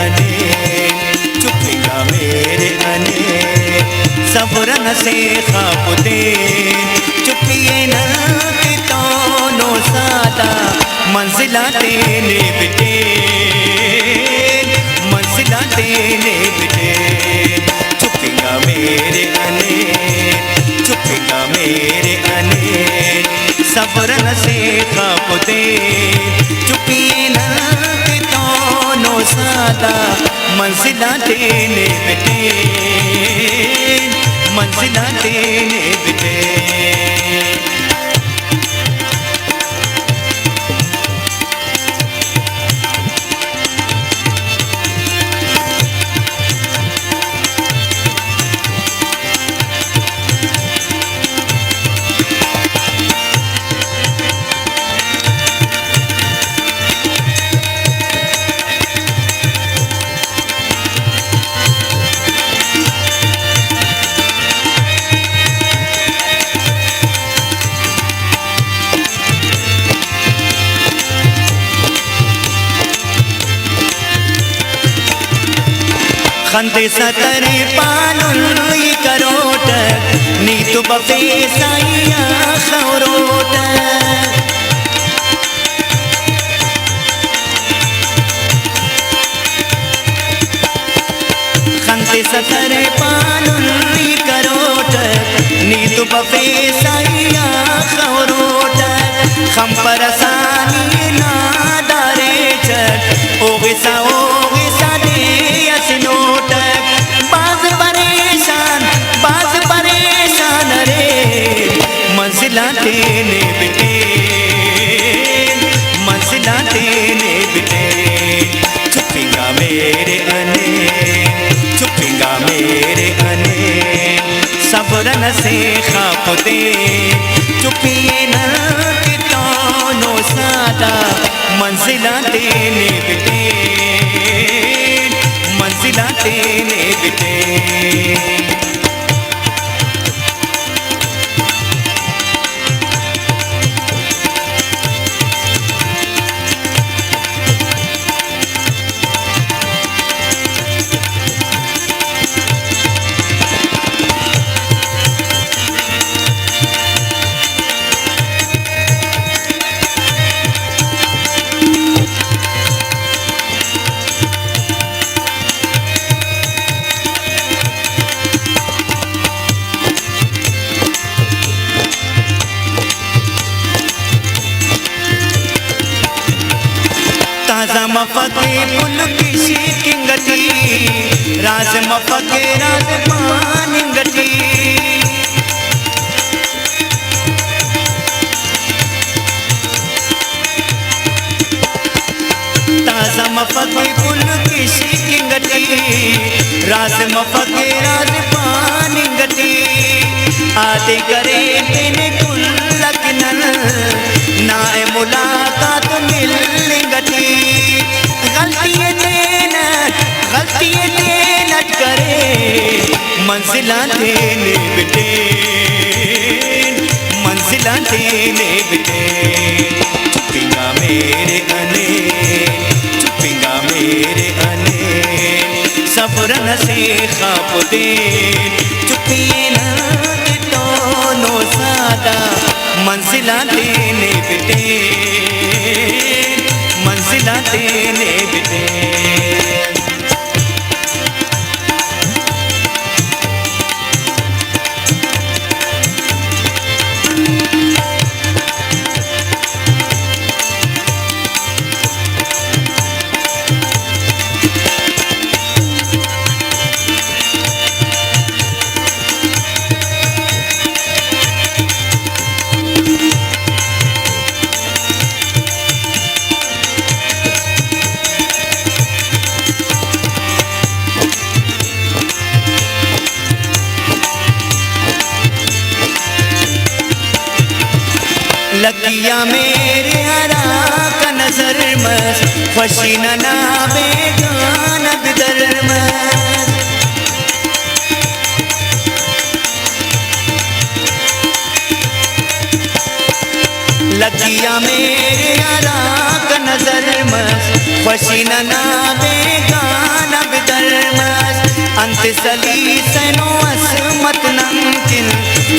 अने चुपेगा मेरे अने सबरन से खाप दे चुपिए न कितनों सादा मंजिला तेने बिटे मंजिला तेने बिटे चुपेगा मेरे अने चुपेगा मेरे अने सबरन से खाप दे चुपिए न कितनों सादा मंजिला तेने बिटे मंजिला तेने बिटे खंदे सतरे पानुल करोट नीतु बफे साइया खौरोट खंदे सतरे पानुल करोट नीतु बफे साइया खौरोट खम परसानी नादारे चट ओगिसा दे नोट बाज परेशान रे मंजिला तेने बिटे मंजिला तेने बिटे चुपेगा मेरे अने चुपेगा मेरे अने सबरन से खाप दे चुपिए न कितनों सादा मंजिला तेने बिटे मंजिला तेने बिटे ताजा मफके पुल किसी किंगटी राज मफके राज पानिंगटी ताजा मफके पुल किसी किंगटी राज मफके राज पानिंगटी आते करे तेने कुल लकनन नाए मुलाकात मिलंगटी गलतियां देनट करे मंजिला तेने बिटे मंजिला तेने बिटे चुपेगा मेरे अने चुपेगा मेरे अने सबरन से खाप दे चुपिए न कितनों सादा मंजिला तेने बिटे मंजिला तेने बिटे लगिया मेरे हरा का नजर मस खुशी ना बेगानत दरमस लगिया मेरे हरा का नजर मस फशीना ना बेगाना बिदरमस अंत सली सनो असमत नमकिन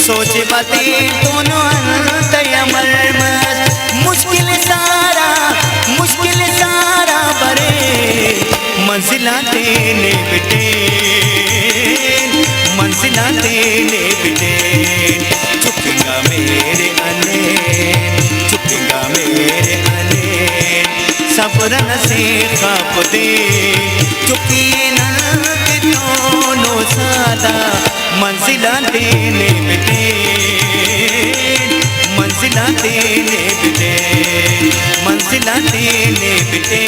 सोच बाते दोनों अंत यमरमस मुश्किल सारा बरे मंजिला देने बिटे मंजिला देने बिटे चुकेगा मेरे अने चुकेगा मेरे अने सब्रन से खाप दे चुकिए न दोनों सादा मंजिला देने बिटे मंजिला देने बिटे मंजिला देने बिटे